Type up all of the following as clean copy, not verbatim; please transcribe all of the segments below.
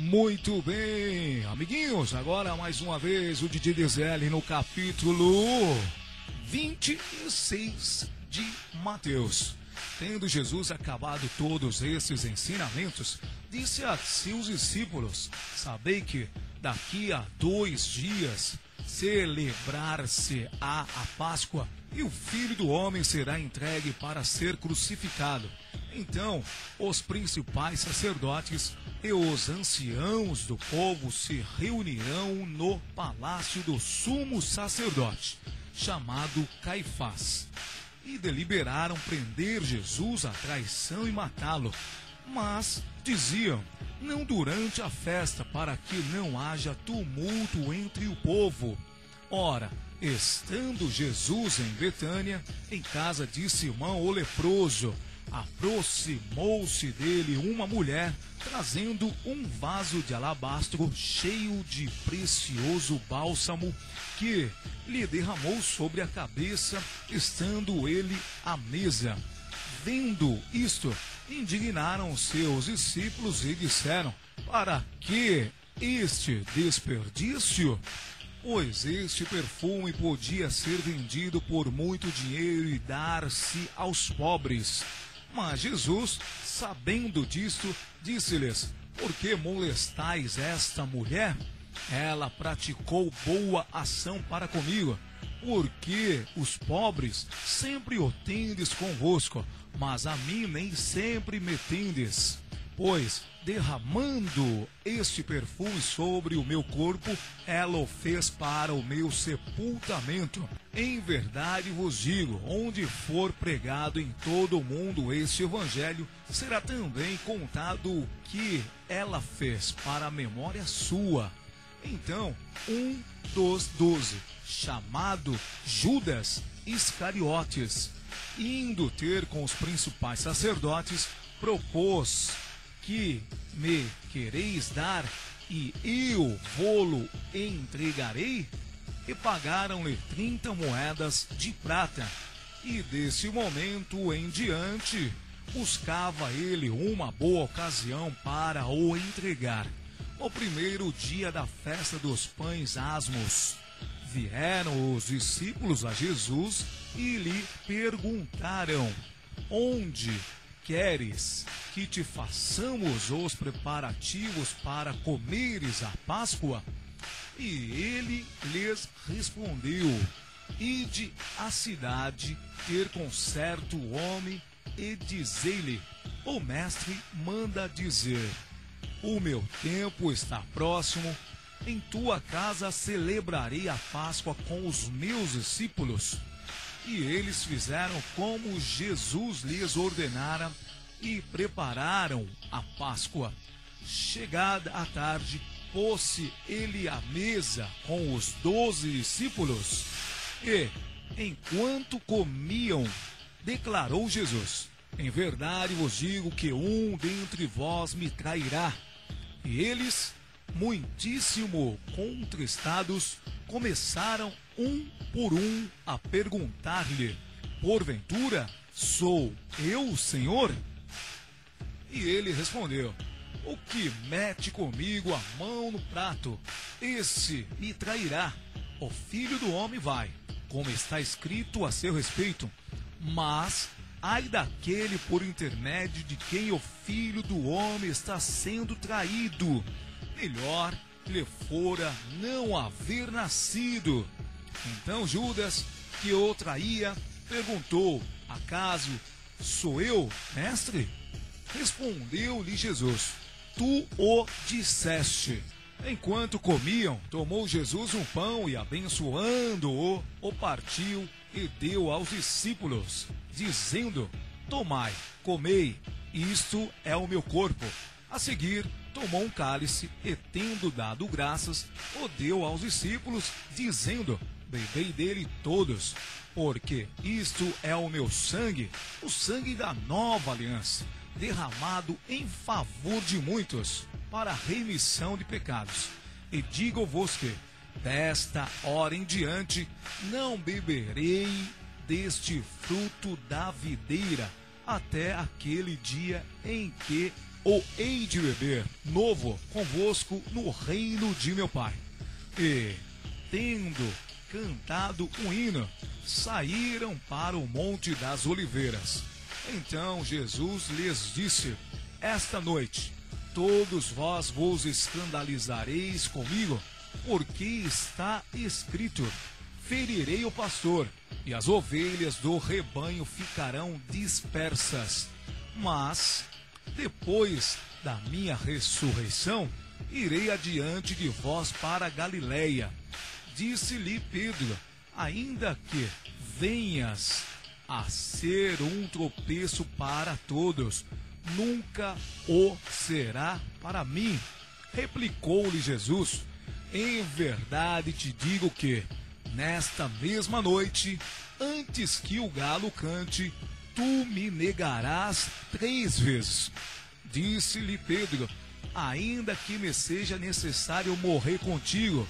Muito bem, amiguinhos, agora mais uma vez o DJ DZL no capítulo 26 de Mateus. Tendo Jesus acabado todos esses ensinamentos, disse a seus discípulos: sabei que daqui a 2 dias celebrar-se-á a Páscoa, e o Filho do Homem será entregue para ser crucificado. Então os principais sacerdotes e os anciãos do povo se reunirão no palácio do sumo sacerdote, chamado Caifás, e deliberaram prender Jesus à traição e matá-lo. Mas diziam: não durante a festa, para que não haja tumulto entre o povo. Ora, estando Jesus em Betânia, em casa de Simão o leproso, aproximou-se dele uma mulher, trazendo um vaso de alabastro cheio de precioso bálsamo, que lhe derramou sobre a cabeça, estando ele à mesa. Vendo isto, indignaram seus discípulos e disseram: para que este desperdício? Pois este perfume podia ser vendido por muito dinheiro e dar-se aos pobres. Mas Jesus, sabendo disto, disse-lhes: por que molestais esta mulher? Ela praticou boa ação para comigo, porque os pobres sempre o tendes convosco, mas a mim nem sempre me tendes. Pois, derramando este perfume sobre o meu corpo, ela o fez para o meu sepultamento. Em verdade vos digo, onde for pregado em todo o mundo este evangelho, será também contado o que ela fez para a memória sua. Então, um dos 12, chamado Judas Iscariotes, indo ter com os principais sacerdotes, propôs: que me quereis dar, e eu vô-lo entregarei? E pagaram-lhe 30 moedas de prata. E desse momento em diante, buscava ele uma boa ocasião para o entregar. No primeiro dia da festa dos pães asmos, vieram os discípulos a Jesus e lhe perguntaram: onde queres que te façamos os preparativos para comeres a Páscoa? E ele lhes respondeu: ide à cidade ter com certo homem e dizei-lhe: o mestre manda dizer, o meu tempo está próximo, em tua casa celebrarei a Páscoa com os meus discípulos. E eles fizeram como Jesus lhes ordenara e prepararam a Páscoa. Chegada a tarde, pôs-se ele à mesa com os 12 discípulos. E, enquanto comiam, declarou Jesus: em verdade vos digo que um dentre vós me trairá. E eles, muitíssimo contristados, começaram um por um a perguntar-lhe: porventura sou eu, Senhor? E ele respondeu: o que mete comigo a mão no prato, esse me trairá. O Filho do Homem vai, como está escrito a seu respeito, mas ai daquele por intermédio de quem o Filho do Homem está sendo traído. Melhor lhe fora não haver nascido. Então Judas, que o traía, perguntou: acaso sou eu, mestre? Respondeu-lhe Jesus: tu o disseste. Enquanto comiam, tomou Jesus um pão e, abençoando-o, o partiu e deu aos discípulos, dizendo: tomai, comei, isto é o meu corpo. A seguir, tomou um cálice e, tendo dado graças, o deu aos discípulos, dizendo: bebei dele todos, porque isto é o meu sangue, o sangue da nova aliança, derramado em favor de muitos, para a remissão de pecados. E digo-vos que, desta hora em diante, não beberei deste fruto da videira, até aquele dia em que ou hei de beber novo convosco no reino de meu Pai. E, tendo cantado um hino, saíram para o Monte das Oliveiras. Então Jesus lhes disse: esta noite todos vós vos escandalizareis comigo, porque está escrito: ferirei o pastor, e as ovelhas do rebanho ficarão dispersas. Mas, depois da minha ressurreição, irei adiante de vós para a Galiléia. Disse-lhe Pedro: ainda que venhas a ser um tropeço para todos, nunca o será para mim. Replicou-lhe Jesus: em verdade te digo que, nesta mesma noite, antes que o galo cante, tu me negarás 3 vezes. Disse-lhe Pedro: ainda que me seja necessário morrer contigo,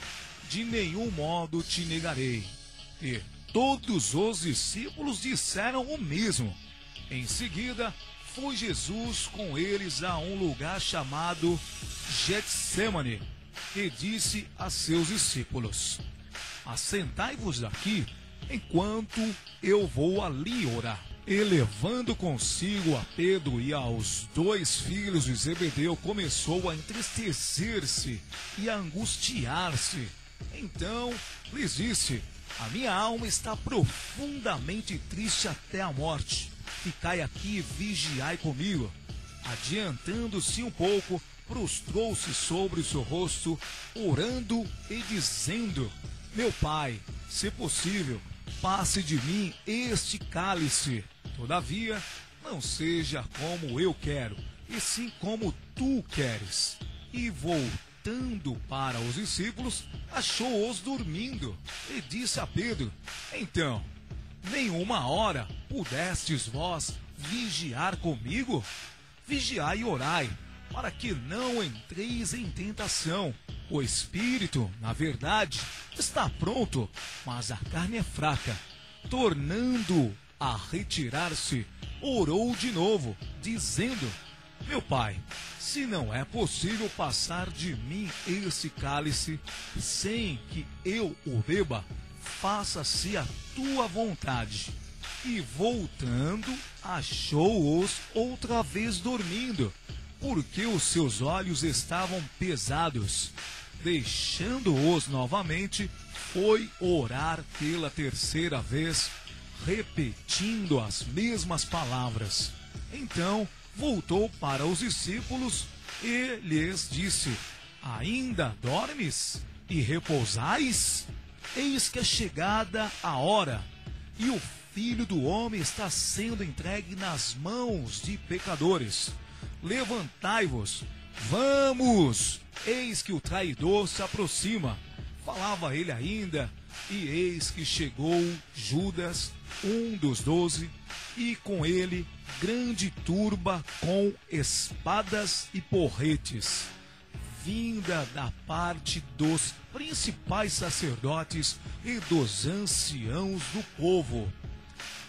de nenhum modo te negarei. E todos os discípulos disseram o mesmo. Em seguida, foi Jesus com eles a um lugar chamado Getsêmani, e disse a seus discípulos: assentai-vos aqui, enquanto eu vou ali orar. E levando consigo a Pedro e aos 2 filhos de Zebedeu, começou a entristecer-se e a angustiar-se. Então lhes disse: a minha alma está profundamente triste até a morte. Ficai aqui e vigiai comigo. Adiantando-se um pouco, prostrou-se sobre o seu rosto, orando e dizendo: meu Pai, se possível, passe de mim este cálice. Todavia, não seja como eu quero, e sim como tu queres. E voltando para os discípulos, achou-os dormindo, e disse a Pedro: então, nenhuma hora pudestes vós vigiar comigo? Vigiai e orai, para que não entreis em tentação. O espírito, na verdade, está pronto, mas a carne é fraca. Tornando a retirar-se, orou de novo, dizendo: meu Pai, se não é possível passar de mim esse cálice sem que eu o beba, faça-se a tua vontade. E voltando, achou-os outra vez dormindo, porque os seus olhos estavam pesados. Deixando-os novamente, foi orar pela 3ª vez, repetindo as mesmas palavras. Então voltou para os discípulos e lhes disse: ainda dormes e repousais? Eis que é chegada a hora, e o Filho do Homem está sendo entregue nas mãos de pecadores. Levantai-vos, vamos! Eis que o traidor se aproxima. Falava ele ainda, e eis que chegou Judas, um dos 12, e com ele grande turba com espadas e porretes, vinda da parte dos principais sacerdotes e dos anciãos do povo.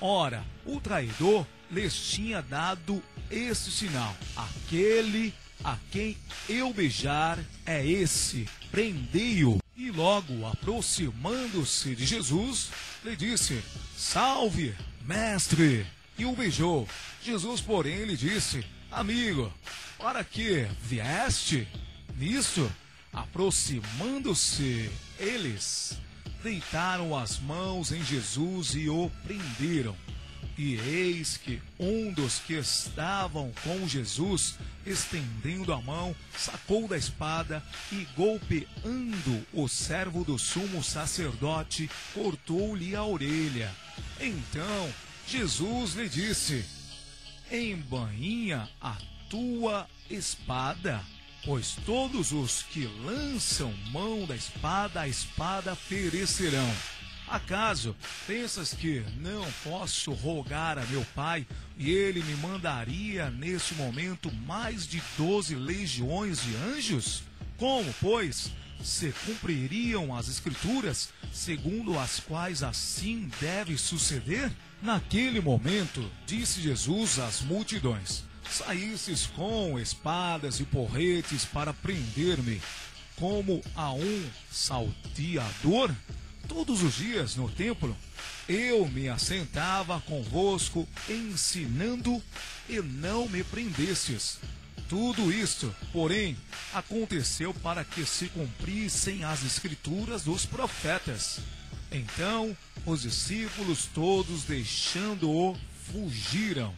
Ora, o traidor lhes tinha dado este sinal: aquele a quem eu beijar é esse, prendei-o. E logo, aproximando-se de Jesus, lhe disse: salve, mestre! E o beijou. Jesus, porém, lhe disse: amigo, para que vieste? Nisso, aproximando-se eles, deitaram as mãos em Jesus e o prenderam. E eis que um dos que estavam com Jesus, estendendo a mão, sacou da espada e, golpeando o servo do sumo sacerdote, cortou-lhe a orelha. Então Jesus lhe disse: embainha a tua espada, pois todos os que lançam mão da espada, a espada perecerão. Acaso pensas que não posso rogar a meu Pai e ele me mandaria neste momento mais de 12 legiões de anjos? Como, pois, se cumpririam as Escrituras, segundo as quais assim deve suceder? Naquele momento, disse Jesus às multidões: saísses com espadas e porretes para prender-me, como a um salteador? Todos os dias no templo, eu me assentava convosco ensinando e não me prendestes. Tudo isto, porém, aconteceu para que se cumprissem as escrituras dos profetas. Então, os discípulos todos, deixando-o, fugiram.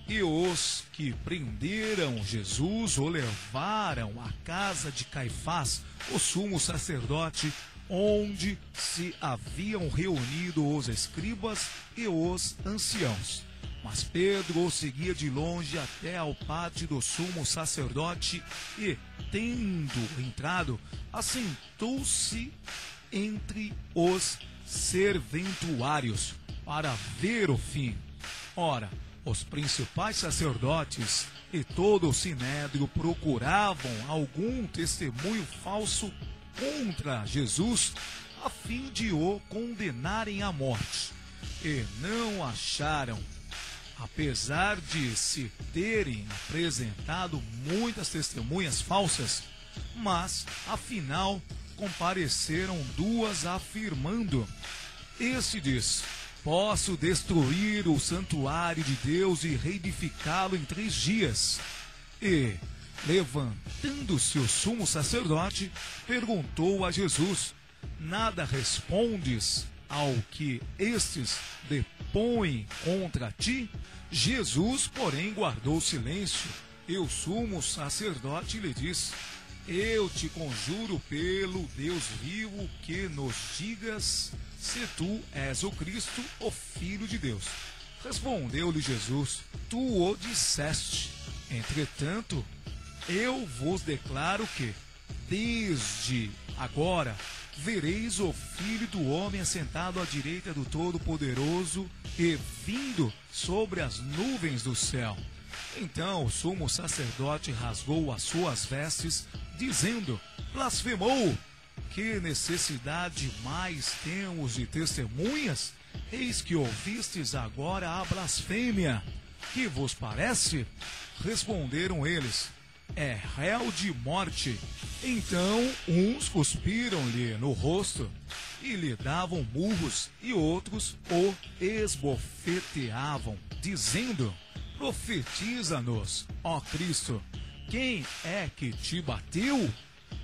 E os que prenderam Jesus o levaram à casa de Caifás, o sumo sacerdote, onde se haviam reunido os escribas e os anciãos. Mas Pedro o seguia de longe até ao pátio do sumo sacerdote e, tendo entrado, assentou-se entre os serventuários para ver o fim. Ora, os principais sacerdotes e todo o sinédrio procuravam algum testemunho falso contra Jesus, a fim de o condenarem à morte. E não acharam, apesar de se terem apresentado muitas testemunhas falsas, mas, afinal, compareceram duas afirmando: este diz: posso destruir o santuário de Deus e reedificá-lo em 3 dias. E, levantando-se o sumo sacerdote, perguntou a Jesus: nada respondes ao que estes depõem contra ti? Jesus, porém, guardou silêncio. E o sumo sacerdote lhe disse: eu te conjuro pelo Deus vivo que nos digas se tu és o Cristo, o Filho de Deus. Respondeu-lhe Jesus: tu o disseste. Entretanto, eu vos declaro que, desde agora, vereis o Filho do Homem assentado à direita do Todo-Poderoso e vindo sobre as nuvens do céu. Então o sumo sacerdote rasgou as suas vestes, dizendo: blasfemou! Que necessidade mais temos de testemunhas? Eis que ouvistes agora a blasfêmia. Que vos parece? Responderam eles: é réu de morte. Então uns cuspiram-lhe no rosto e lhe davam murros, e outros o esbofeteavam, dizendo: profetiza-nos, ó Cristo, quem é que te bateu?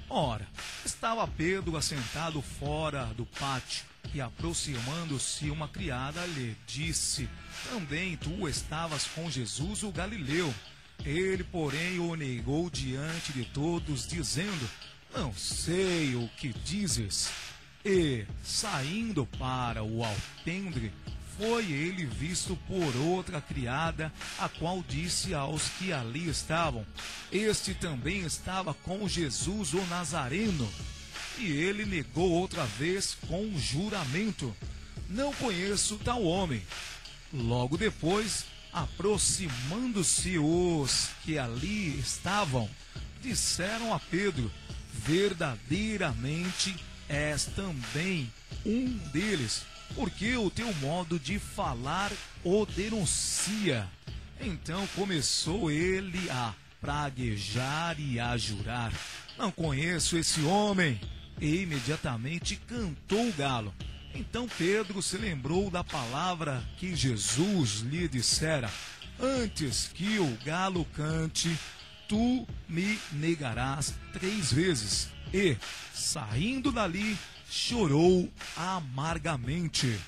Ora, estava Pedro assentado fora do pátio, e aproximando-se uma criada lhe disse: também tu estavas com Jesus o Galileu. Ele, porém, o negou diante de todos, dizendo: não sei o que dizes. E, saindo para o alpendre, foi ele visto por outra criada, a qual disse aos que ali estavam: este também estava com Jesus o Nazareno. E ele negou outra vez com juramento: não conheço tal homem. Logo depois, aproximando-se os que ali estavam, disseram a Pedro: verdadeiramente és também um deles, porque o teu modo de falar o denuncia. Então começou ele a praguejar e a jurar: não conheço esse homem. E imediatamente cantou o galo. Então Pedro se lembrou da palavra que Jesus lhe dissera: antes que o galo cante, tu me negarás 3 vezes. E, saindo dali, chorou amargamente.